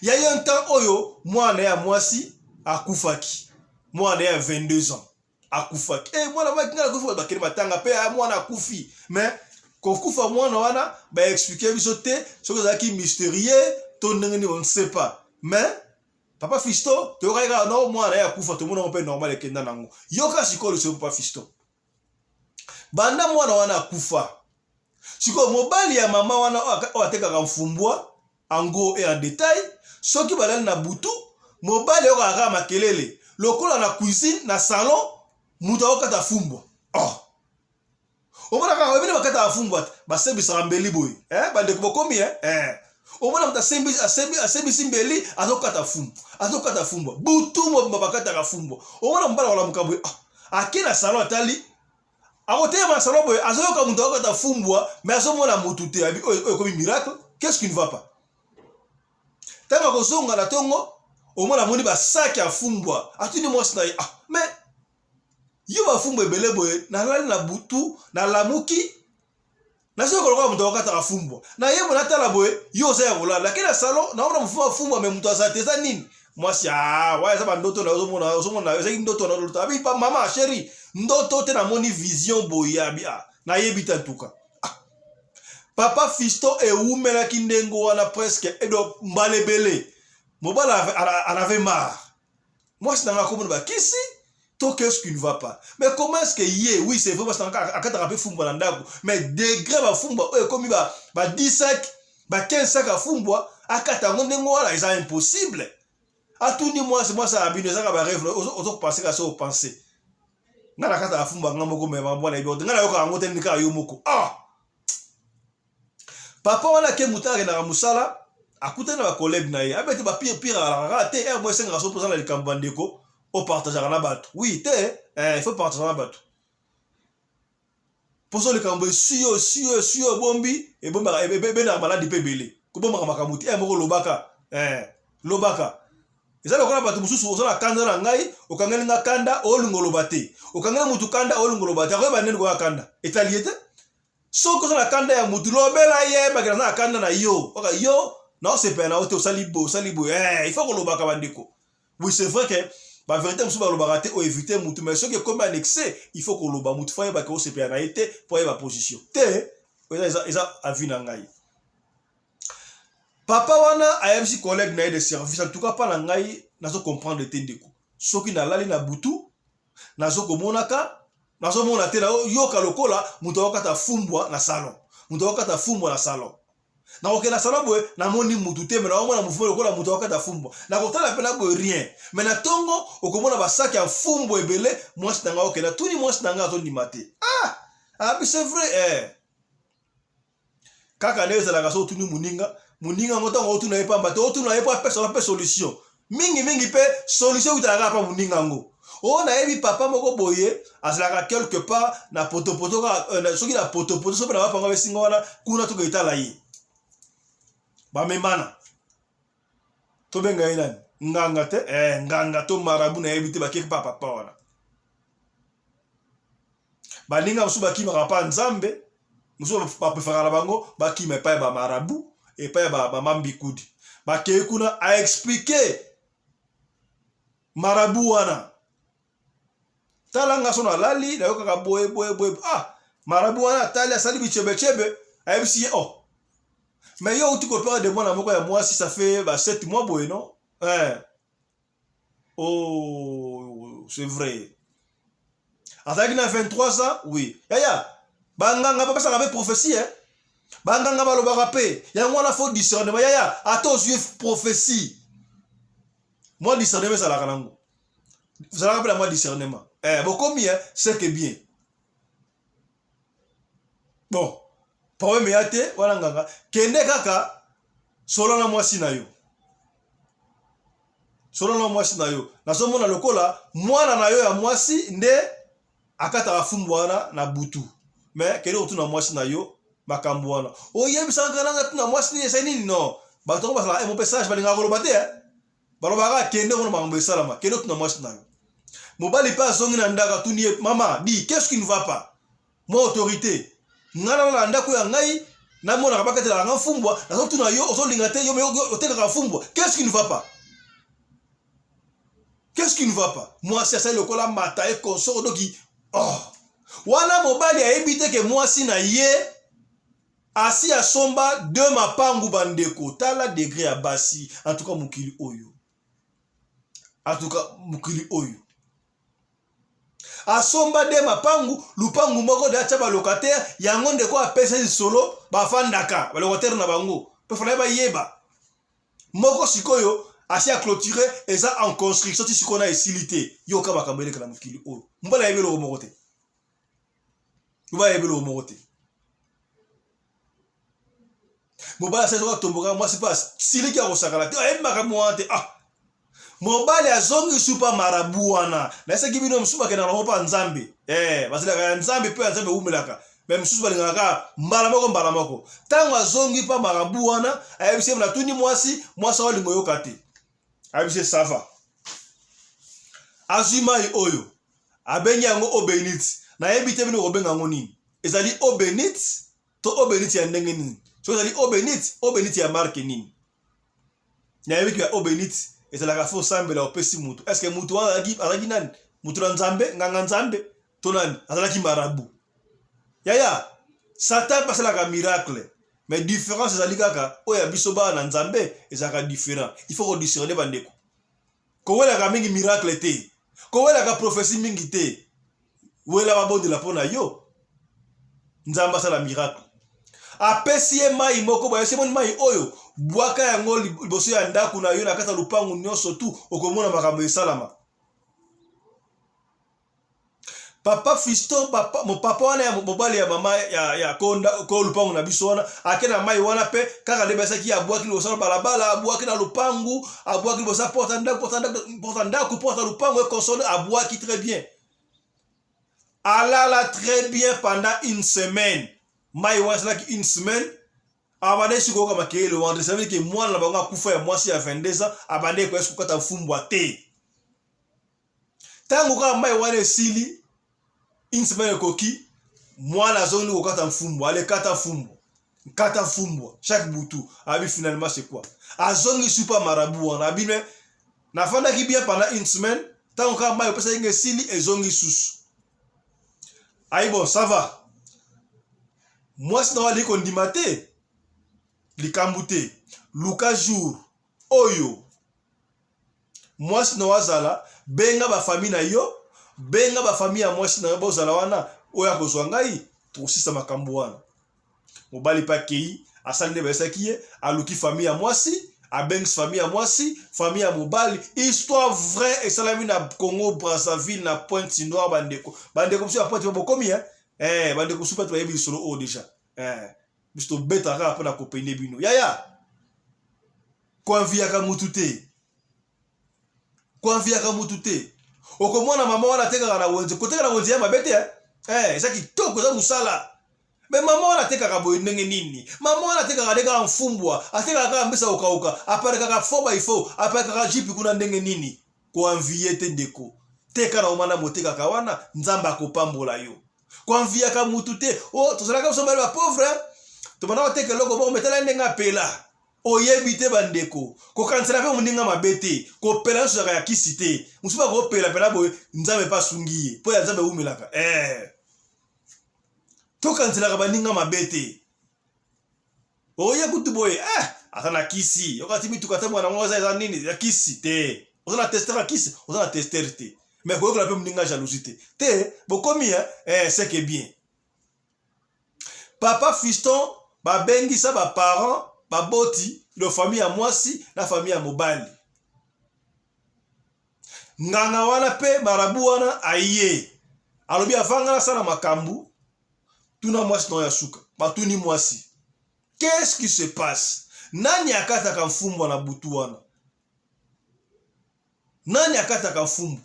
ya un temps oyo mwana ya mwasi akufaki mwana ya 22 ans akufa mwana makinga akufa bakiri matanga pe mwana akufi mais kokufa mwana wana ba expliquer biso te soko zaki mystérieux to ndenge on ne sait pas mais papa Fisto to ka no mwana ya kufa to mona pe normal ekenda nango yoka sikolo so papa Fisto banda mwana wana akufa siko mobali ya mama wana ateka ka mfumbwa ango et en détail soki balali na butu mobali yoka ka makelele lokola na cuisine na salon muta okata fumbwa omona ka obine bakata afumbwa basebisa mbeli boy bande ko komi omona muta asembi simbeli azokata fumbwa butu mo bakata ka fumbwa omona mbala wala mukabwe akina salon atali akote ma salon boy azoyoka muta okata fumbwa mais azomona mutu te abi comme miracle qu'est-ce qui ne va pas tanga kozonga na tongo omona moni ba sac ya fumbwa atuni mo sna mais yo ba fumbwa ebele boye na lali na butu na lamuki na soko lokwa muto okata ka fumbwa na yebo na tala boye yo za ya kola lakini salon na ona mfumbwa fumbwa me muto azateza nini mwasi wa za ndoto na ozomona ezaki ndoto na lota abi pa mama chérie ndoto te na moni vision boye abi na yebita tuka papa Fisto eumela kindengo wana presque edo mbalebele mobala en avait marre moi c'est dans la commune ba kisi to qu'est-ce qui ne va pas mais comment est-ce que oui c'est vrai parce que akata rapé fumbwa ndako mais degré ba fumbwa comme ba 10 sacs ba 15 sacs à fumbwa akata ndengo wala c'est impossible à tout ni moi ça abine ça ba rêve auto penser que ça au penser ngala kata fumbwa ngamoko me mabona ibo ngala yoka ngote ndika yomoko papa wana ke mutare na musala akutana ba collègue na ye abeti ba pire ala te moi 5% na likambo ndeko au partager na bato oui te il faut partager na bato poso likambo sio bombi e bomba be na maladi pe belé ko bomba makamuti moko lobaka lobaka ezala ko na bato mususu ozala kanda na ngai okangeli nga kanda olungo lobate okangeli mutu kanda olungo lobate akoba nene ko kanda etaliete soko na kanda ya mutu lobela ye bakira na kanda na yo oka yo non c'est pas na oto salibo il faut que lobaka bandiko oui c'est vrai que ba vérité musu ba lobaka te o éviter mutu mais ce que comme un excès il faut que loba mutu fa ba ko c'est pas na été pour ba position te eza avis na ngai papa wana ayebisi collègue na de service en tout cas pas na ngai nazo comprendre te ndeko soki na lali na butu nazo komonaka nazo mona te na yoka lokola mutu okata fumbwa na salon na okena salon boy na moni mutu te mais na mona mufumo lokola mutu okata fumbwa na kotala pena boy rien mais na tongo okomona ba sac ya fumbwa ebele moi stanga okena tuni moi stanga zo nimate c'est vrai kaka neza la kaso tuni muninga ngota ngotu na epamba te otu na epa pe solution mingi pe solution utaka pa muninga ngo na ebi papa moko boye azalaka quelque part na potopoto soki na potopoto so pe na bapanga besinga wana kuna toka itala ye bamemana tobenga ye nani nganga te nganga to marabu na ebi te bakeki pa papa wana baninga mosusu bakimaka pa nzambe mosusu bapefaka na bango bakima epai ba marabu epai ba mambikudi bakei kuna a expliquer marabu wana talanga sona lali na yoka boye marabu wana tali asali bichebe ayebisi mais yo tu copain de moi na moko ya moi si ça fait 7 mois boye non c'est vrai avec na 23 ans oui ya banganga papa ça avait prophétie banganga balobaka pe ya ngwana faut discernement ya attention prophétie moi discernement ça la kanango vous allez rappeler moi discernement bon combien c'est que bien bon problème yate wana nganga kende kaka solo na mwasi na yo nazomona lokola mwana na yo ya mwasi nde akata afumbwa na butu mais kende otuna mwasi na yo makambo wana oyebisa ngana tuna mwasi ni esa nini non bato ba sala mon message balinga ko lobate balobaka kende ona makambo esalama kende otuna mwasi na yo mobali pa zongi na ndaka tuni mama di qu'est-ce qui ne va pas moi autorité ngana na ndako ya ngai na mona kabaka te la ngafumbwa na tuna yo ozolinga te yo oteka kafumbwa qu'est-ce qui ne va pas Qu'est-ce qui ne va pas? Moi, c'est ça le kola mata et consort donc oh. Wana mobali a évité que moi si na ye asi a somba de mapangu bandeko tala degré à basi en tout cas mukili oyo. En tout cas mukili oyo. Asomba de mapangu lupangu moko de acha ba locataire yango ndeko apesa solo ba fandaka ba locataire na bango. Pe fala ba yeba. Moko sikoyo asi a clôturé et ça en construction ti sikona esilité yo ka bakambele kala mukili oyo. Mbala yebelo moko te. Mbala yebelo moko te. Mobala c'est quoi tomboka moi c'est pas sili ki a osakala te ayeba kamoante ah. Mobali azongi supa marabu wana. Na ese kibino msuba kena ropa nzambe. Basila ka nzambe pe nzambe umelaka. Même msuba lingaka mbala moko. Tango azongi pa marabu wana, ayebise na tuni mwasi wali moyoka te. Ayebise sava. Azuma oyo. Abengi yango obenit. Na yebite bino obenga ngo nini? Ezali obenit to obenit ya ndenge nini? So ezali obenit ya marque nini? Na yebiki ya obenit et c'est la gafo sambela opesi mutu. Est-ce que mutu azaki nani? Mutu na nzambe, nganga nzambe, to nani? Azalaki marabu. Yaya, Satan passe la miracle. Mais différence ezali kaka, oya biso ba na nzambe, ezaka différent. Il faut qu'on discerne bandeko. Ko wela ka mingi miracle te. Ko wela ka prophétie mingi te. Wela ba bon de la pona yo. Nzamba sa la miracle. Apesi mai moko ba yesi mai oyo. Bwaka yango liboso ya ndaku na yo na kata lupangu nyonso tu okomona makambo esalama. Papa Fiston papa mo papa wana ya mobali ya mama ya konda ko lupangu na biso wana akena mai wana pe kaka lebesa ki abwaki liboso balabala abwaki na lupangu abwaki liboso porta ndaku porta lupangu et console abwaki très bien. Alala très bien pendant une semaine. Mai wana c'est là une semaine. Abande siko kama kele wande ça veut dire que moi na banga kufa ya mwasi ya 22 ans abande ko esiko kata fumbwa te. Tango ka mai wane sili une semaine koki moi na zone ko kata fumbwa ale kata fumbwa chaque boutou abi finalement c'est quoi? Azongi super marabu wana abine na fanda ki bien pendant une semaine tango ka mai pesa nge sili ezongi susu. Aïe bon ça va. Moi c'est dans les condimate likambute luka jour oyo mwasi na wazala benga ba famille na yo benga ba famille ya mwasi na yo zala wana oya kozwa ngai tosisa makambo wana mobali pa kei asali ba sakiye aluki famille ya mwasi abengs famille ya mwasi famille ya mobali histoire vraie et salami na Congo Brazzaville na Pointe-Noire bandeko mso ya Pointe bokomi bandeko super to yebi solo o déjà bisto beta ka pona ko pene bino yaya kwa via ka mutute okomona mama wana teka na wonje koteka na wonje ya mabete eza kitoko za musala me mama wana teka ka boye ndenge nini mama wana teka ka deka mfumbwa ateka ka mbisa okauka apare ka 4x4 apare ka jipi kuna ndenge nini kwa vie te ndeko teka na omana moteka ka wana nzamba akopambola yo kwa via ka mutute tozala ka somba ba pauvre Tomana oteke loko bo metala ndenga pela. Oyebite bandeko. Ko kansela pe muninga mabete. Ko pela so ya kisite. Musuba ko pela boy nzambe pa sungiye. Po ya nzambe umelaka. To kansela ka baninga mabete. Oye kutu boy. Atana kisi. Yokati mitu kata mwana ngoza za nini ya kisi te. Ozana tester kisi, ozana tester te. Mais ko la pe muninga jalousie te. Bokomi c'est que bien. Papa Fiston ba bengi sa ba parents ba boti le famille ya mwasi na famille ya mobali. Nganga wana pe marabu wana aye. Alobi afanga sana makambu. Tuna mwasi no ya suka. Batuni mwasi. Qu'est-ce qui se passe? Nani akata kamfumbo na butu wana? Nani akata kamfumbo?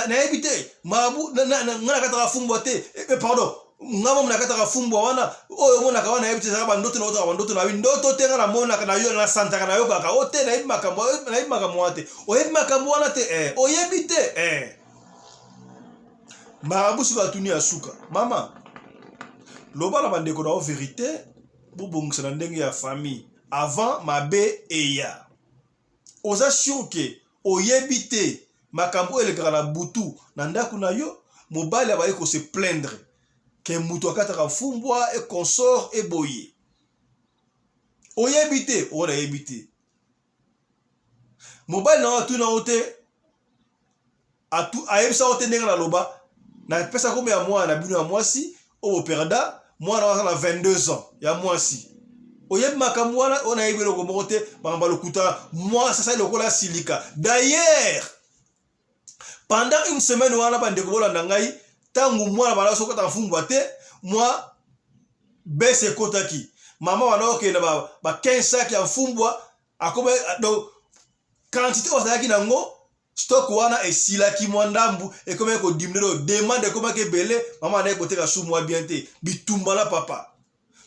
Na ebite marabu na akata kamfumbo te. Pardon. Ngamo mnakata kafumbwa wana oyo mona kawana yebite za bandoto na ota bandoto na windoto tenga na mona kana yo na santa kana yo kaka ote na makambo ate oyebi makambo wana te oyebite marabusi batuni ya suka mama loba na bandeko na vérité bobongisa na ndenge ya famille avant mabe eya oza sûr que oyebite makambo elekaka na butu na ndako na yo mobali abaye ko se plaindre ke mutu akataka fumbwa et consort et boye oyebite ona yebite mobali na atu na ote atu ayebisa ote ndenge na loba na pesa kombe ya mwana bino ya mwasi o perda mwana wana na 22 ans ya mwasi oyeb makambo wana ona yebelo ko mokote bamba lokuta moi ça lokola silika d'ailleurs pendant une semaine wana bande ko bolanda ngai tangu mwana bala sokota mfumbwa te moi bese kotaki mama wana okenda ba 15 sacs ya mfumbwa akobe do quantité osaki nango stock wana esilaki mwandambu ekome ko dimnero demande ekoma ke bele mama na ekoteka sou moi bien te bitumba na papa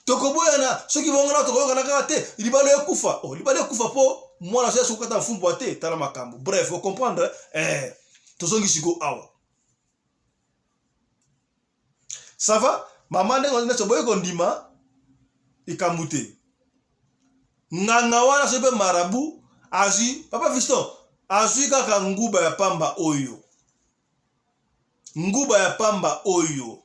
tokoboyana soki bongana tokoyoka na kate libalo ekufa libalo ekufa po mwana so sokata mfumbwa te tala makambo bref vous comprendre tozongi siko awa ça va mama ndenge on ne boye ko ndima ikamute nganga wana sope marabu azi papa fiston azi kaka nguba ya pamba oyo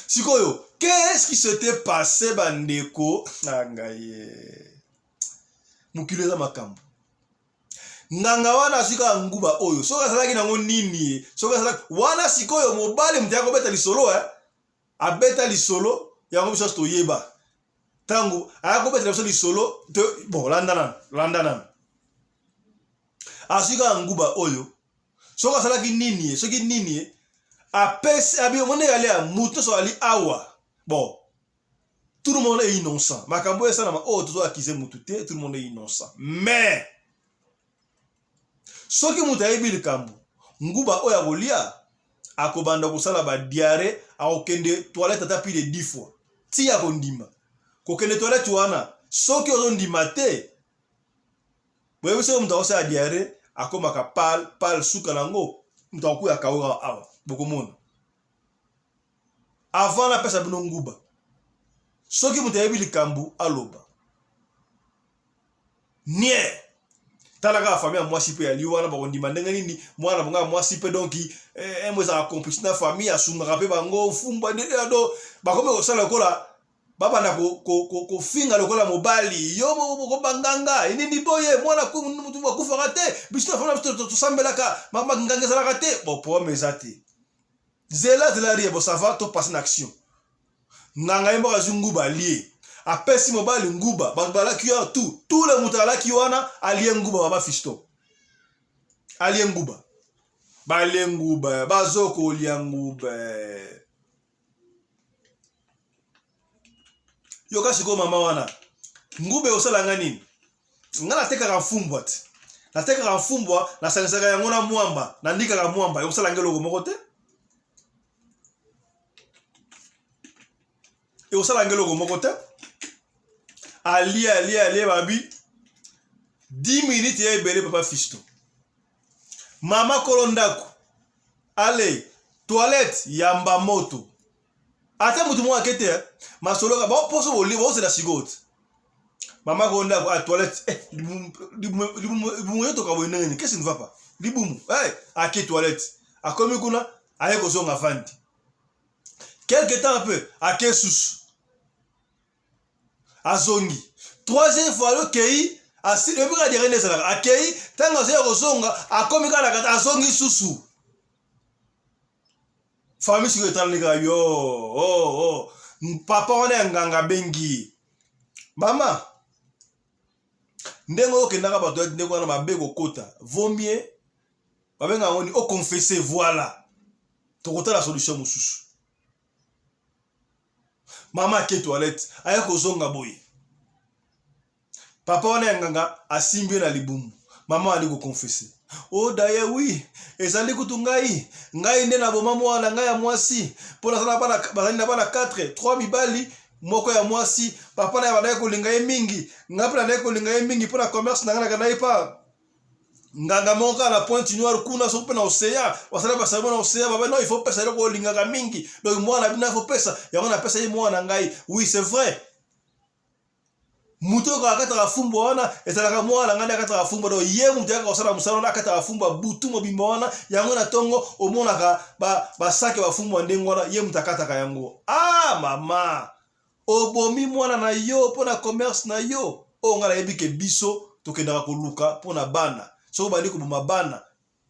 sikoyo qu'est-ce qui s'était passé bandeko nangaye mukileza makambo nganga wana asika nguba oyo soka salaki nango nini soka salaki wana sikoyo mobali mtako beta lisolo abeta lisolo yango biso to yeba tango ayako beta lisolo te bon landana asika nguba oyo soka salaki nini soki nini apesi abi mone yale a muto so ali awa bon tout le monde est innocent makambo esa na to akize mutu te tout le monde est innocent mais soki mutu ayebi likambo nguba oya kolia akobanda kosala ba diare akokende toilette ata plus de 10 fois ti ya kondima kokende toilette wana soki ozondima te boyebi soki mutu akosala diare akomaka pal suka nango mutu akuya kaoka awa bokomona avant la pesa bino nguba soki mutu ayebi likambo aloba nie talaka famille mwasi pe ali wana bakondima ndenge nini mwana bonga mwasi pe donc mweza accomplir na famille asunga pe bango fumba ndenge ado bakome kosala kola baba na ko finga lokola mobali yo ko banganga nini boye mwana ku mutu bakufa te biso fana biso to sambelaka mama nganga zala te bo po mezati zela de la rie bo ça va to passer en action nanga yemba kazungu balie apesi mobali nguba bakbala kiyo tout le mutala kiwana aliye nguba baba fisto aliye nguba bale nguba bazoko liya nguba yoka siko mama wana ngube osala nini ngana teka ka fumbwa te na teka ka fumbwa na sanisaka yango na mwamba na ndika ka mwamba yosala ngelo ko moko te yosala ngelo ko moko te ali babi 10 minutes ya ebele papa fisto mama kolondako ale toilette yamba moto ata mutu mwa kete masoloka ba poso boli bo se la sigote mama kolondako a toilette libumu yoto ka bonene qu'est-ce qui ne va pas libumu a ke toilette a komi kuna aye ko zonga fandi quelque temps peu a ke susu azongi troisième fois le kei asi le bika dire ne sala akei tanga se kozonga akomi kana kata azongi susu famille siko etalika yo papa wana nganga bengi mama ndengo okendaka bato ndeko wana mabeko kota vaut mieux babenga ngoni o confesser voilà tokota la solution mususu mama ke toilette aya kozonga boye papa wana nganga asimbi na libumu mama ali ko confesser daye oui ezali kutungai ngai nde na boma mwana ngai ya mwasi pona sana bana bazali na bana 3 mibali moko ya mwasi papa na bana ko linga mingi ngapela na ko linga mingi pona commerce na ngana kana ipa nganga monka na Pointe Noire kuna so pena océan wasala basabo na océan baba non il faut pesa ko linga mingi donc mwana bina faut pesa ya mwana pesa yi mwana ngai oui c'est vrai muto ko akata fumbo wana ezalaka mwana ngana akata fumbo do ye muto yaka osala musala akata fumbo butu mobimba wana yango na tongo omonaka ba sake ba fumbo ndengo wana ye muto akata yango mama obomi mwana na yo pona commerce na yo o ngala yebike biso tokendaka koluka pona bana soko bali ko boma bana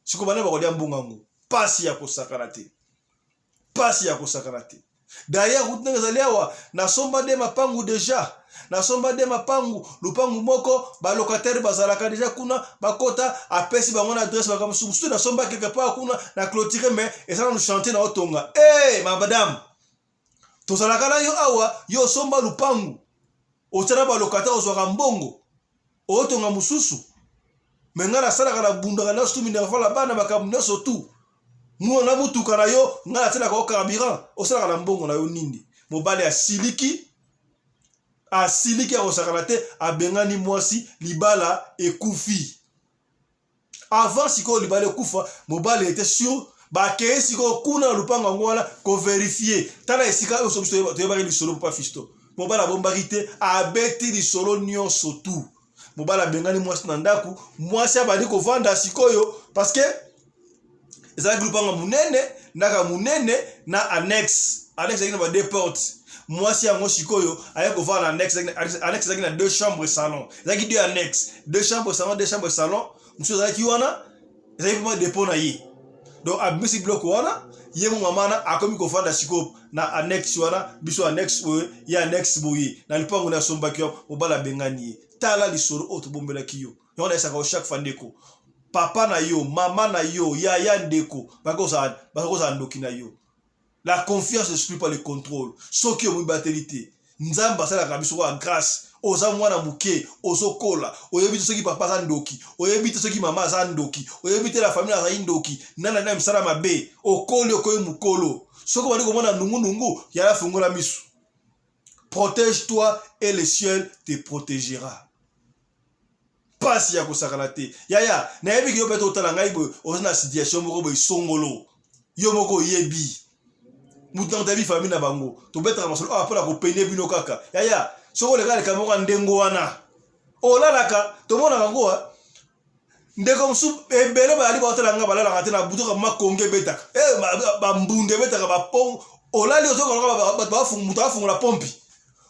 siko bana ba kolia mbungango pasi ya kosakana te d'ailleurs route ngazaliawa na somba de mapangu deja na somba de mapangu lupangu moko ba locataire bazalaka deja kuna bakota apesi bango na adresse bakamususu na somba quelque part kuna na clôturer mais ezala no chanter na otonga madame tozalaka na yo awa yo somba lupangu otara ba locataire ozwaka mbongo otonga mususu mengana sala kana bundaka na stumi na fala bana bakamunya sotu mwana mutuka na yo ngala tena ko carburant osala kana mbongo na yo nindi mobale asiliki osakana te abengani mwasi libala ekufi avant siko libala ekufa mobale était sûr ba ke siko kuna lupanga ngwana ko vérifier tala esika osobiso to yebaki lisolo pa fisto mobala bombarité abeti lisolo nyonso tu mobala bengani mwasi na ndaku mwasi abali ko vanda sikoyo parce que ezalaki lupanga munene ndaka munene na annexe ina ba deux portes mwasi yango sikoyo aye ko vanda annexe ezalaki na deux chambres salon ezalaki deux chambres salon monsieur ezalaki wana ezalaki pas dépôt na ye donc abisi bloc wana ye mo mamana akomi ko vanda sikoyo na annexe wana biso annexe boye ya annexe boye na lipango na sombaki obala bengani ye tala lisoro oto bombela kiyo yona esaka chaque fois ndeko papa na yo mama na yo ya ndeko bakoza ndoki na yo la confiance ne suit pas le contrôle soki yo mibatelité nzamba sala kabiso wa grâce oza mwana muke ozokola oyebi soki papa za ndoki oyebi soki mama za ndoki oyebi la famille za ndoki nana na msala mabe okoli okoyi mukolo soko bali komona nungu ya la fungola misu. Protège-toi et le ciel te protégera. Pasi ya kosakana te. Yaya, na yebi ki yo beto otala ngai boy, ozana situation moko boy songolo. Yo moko yebi. Mutan tabi famille na bango. To betra masolo apona ko peine bino kaka. Yaya, soko le kale kamoko ndengo wana. Olalaka, to mona kango ndeko msu ebele ba ali ba otala nga balala ngate na butuka makonge betaka. Ba mbunde betaka ba pong. Olali ozoko ba funga la pompi.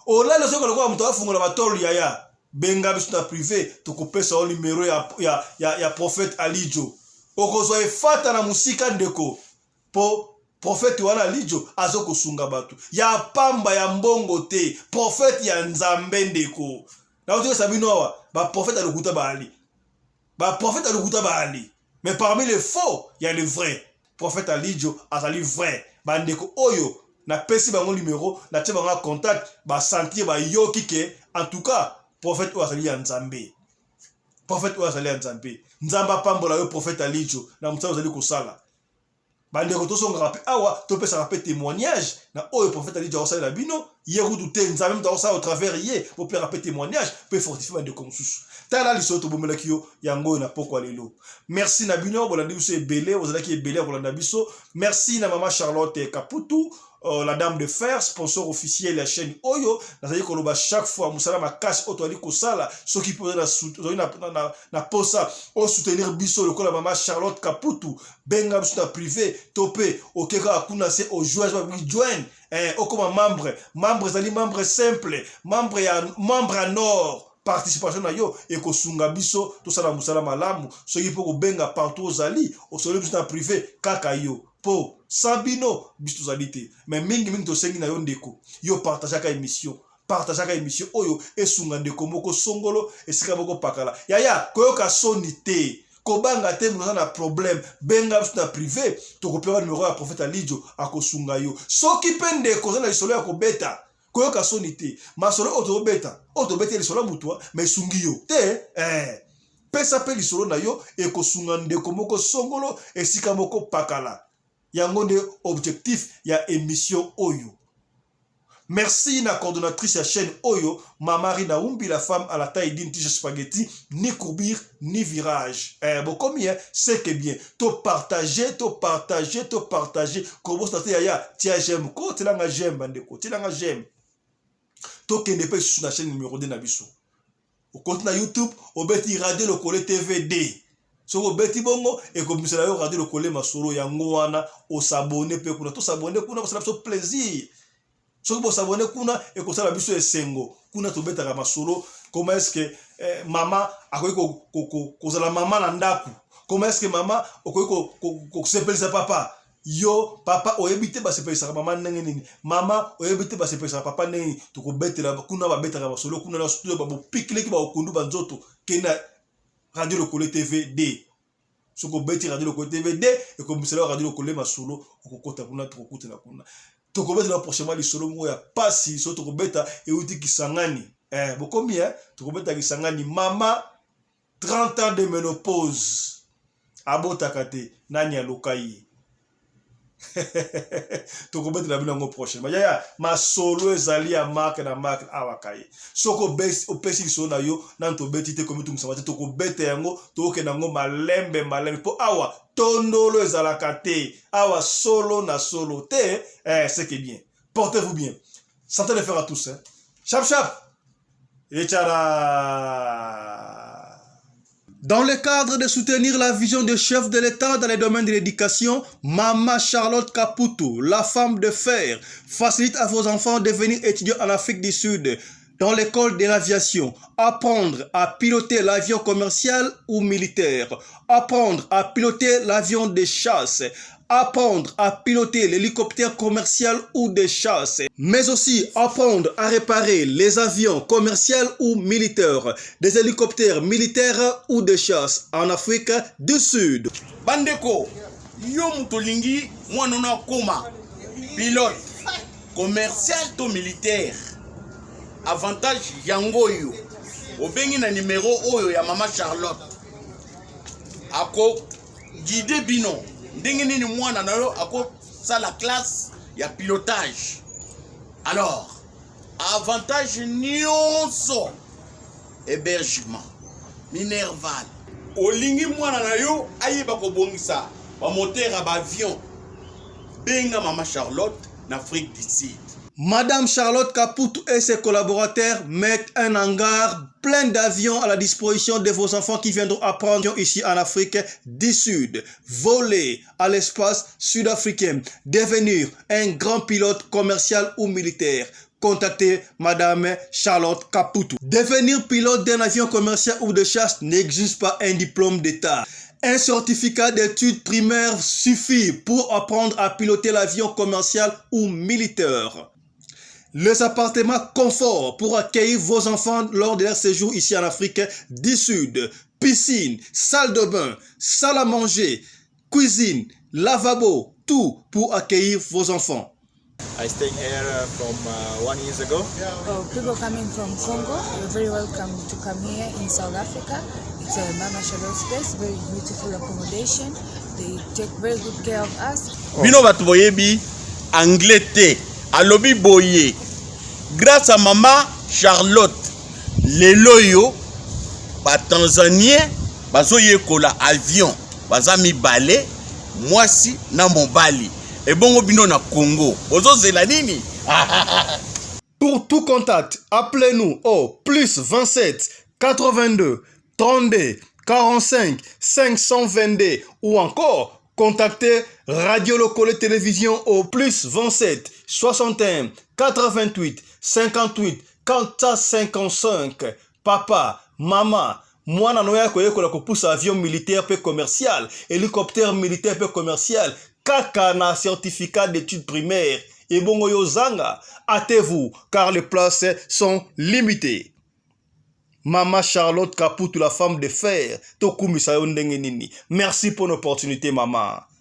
Olali ozoko ba funga la batoli yaya. Benga biso na privé tokopesa o numéro ya prophète Alijo. Okozwa efata na musika ndeko po prophète wana Alijo azoko sunga batu. Ya pamba ya mbongo te, prophète ya nzambe ndeko. Na oto sabino wa ba prophète alukuta ba ali. Ba prophète alukuta ba ali. Mais parmi les faux, il y a les vrais. Prophète Alijo azali vrai. Ba ndeko oyo na pesi bango numéro na tie bango contact ba sentir ba yoki ke en tout cas prophète Ouazali ya Nzambe. Prophète Ouazali ya Nzambe. Nzamba pambola yo prophète Alijo. Na mtsa Ouazali kosala. Bande kotoso ngape awa to pesa rapé témoignage na oyo prophète Alijo osala la bino yerudu te Nzambe mta osala au travers ye pour faire rapé témoignage pour fortifier bande komsusu. Tala lisoto bomela kiyo yango na poko lelo. Merci na bino bolandi biso ebele ozala ki ebele bolanda biso. Merci na maman Charlotte Kaputu. La dame de fer, sponsor officiel de la chaîne Oyo, nazali koloba chaque fois musala makasi oto ali kosala ceux qui peuvent na posa o soutenir biso le kola maman Charlotte Kaputu benga biso na privé topé okeka akuna se o joindre okoma membre zali membre simple membre en or participation na yo et kosunga biso to sala musala malamu soki po ko benga partout ozali o solo biso na privé kaka yo po Sabino biso zalite mais mingi to sengi na yo ndeko yo partageaka émission oyo esunga ndeko moko songolo esika moko pakala yaya koyoka soni te kobanga te mona na problème benga biso na privé to kopera numéro ya prophète Alijo akosunga yo soki pende ko na lisolo ya kobeta koyoka soni te masolo otobeta lisolo mutwa mais sungi yo te pesa pe lisolo na yo ekosunga ndeko moko songolo esika moko pakala. Yango de objectif ya émission Oyo. Merci na coordonnatrice ya chaîne Oyo, Mamari Naumbi, la femme à la taille d'une tige spaghetti, ni courbure, ni virage. Bon, combien c'est que bien. To partager. Comme vous savez, tiens, j'aime. Ko, t'es là, j'aime, bandeko. T'es là, j'aime. To kende pe sur la chaîne numéro 2 Nabiso. okoti na YouTube obeti radio lokole TVD soko beti bongo et comme ça yo radio lokole masolo yango wana o s'abonner pe kuna to s'abonner kuna parce que plaisir soko bo s'abonner kuna et comme ça la biso esengo kuna to beta masolo comment est-ce que maman akoki ko la maman na ndaku comment est-ce que maman okoki ko sepelisa papa yo papa oyebite ba sepelisa maman ndenge nini mama oyebite ba sepelisa papa ndenge to ko betela kuna ba betela masolo kuna na studio ba bo pikile ki ba okundu ba nzoto kena radio lokole TVD soko beti radio lokole TVD et comme ça radio lokole masolo okokota kuna to kokutela kuna to ko betela prochainement li solo mo ya pasi so to ko beta e uti kisangani bokomi to ko beta kisangani mama 30 ans de ménopause abota kate nani alokai to ko betela bino ngo prochainement ya ma solo ezali ya marque na marque awakai soko best opesi so na yo nan to beti te komi tumsa to ko beta yango to ke nango malembe po awa tondolo ezalaka te awa solo na solo te c'est que bien portez-vous bien santé de faire à tous chap chap et tchara. Dans le cadre de soutenir la vision des chefs de l'État dans les domaines de l'éducation, Maman Charlotte Caputo, la femme de fer, facilite à vos enfants de venir étudier en Afrique du Sud dans l'école de l'aviation, apprendre à piloter l'avion commercial ou militaire, apprendre à piloter l'avion de chasse, apprendre à piloter l'hélicoptère commercial ou de chasse, mais aussi apprendre à réparer les avions commerciaux ou militaires, des hélicoptères militaires ou de chasse en Afrique du Sud.
Bandeko, yo mutolingi mwanona koma pilote commercial to militaire. Avantage yango yo. Obengi na numéro oyo ya Maman Charlotte. Ako guide bino. Ndenge nini mwana na yo ako sa la classe ya pilotage. Alors, avantage nyonso hébergement minerval. Olingi mwana na yo ayeba ko bongisa ba moteur ba avion. Benga Maman Charlotte na Afrique du Sud.
Madame Charlotte Caputo et ses collaborateurs mettent un hangar plein d'avions à la disposition de vos enfants qui viendront apprendre ici en Afrique du Sud. Voler à l'espace sud-africain, devenir un grand pilote commercial ou militaire. Contactez Madame Charlotte Caputo. Devenir pilote d'un avion commercial ou de chasse n'exige pas un diplôme d'État. Un certificat d'études primaires suffit pour apprendre à piloter l'avion commercial ou militaire. Les appartements confort pour accueillir vos enfants lors de leur séjour ici en Afrique du Sud. Piscine, salle de bain, salle à manger, cuisine, lavabo, tout pour accueillir vos enfants.
I stayed here from 1 year ago.
People coming from Congo, you're very welcome to come here in South Africa. It's a Mama Charlotte space, very beautiful accommodation. They take very good care of us.
Bino batu boyebi anglais te, alobi boye. Grâce à Maman Charlotte, lelo yo ba Tanzanien bazo yekola avion, baza mi balé, mwasi na mobali. Et bon bino na Congo. Ozo zela nini?
Pour tout contact, appelez-nous au plus 27 82 32 45 522 ou encore contactez Radio Lokole Télévision au plus 27 61 88 58 455. Papa, maman, mwana noya koyekola kopusa avion militaire pe commercial, hélicoptère militaire pe commercial, kaka na certificat d'études primaires. Et bongo yozanga, hâtez-vous car les places sont limitées. Maman Charlotte Caputo, la femme de fer, Tokumi Sayo Ndenge Nini. Merci pour l'opportunité, maman.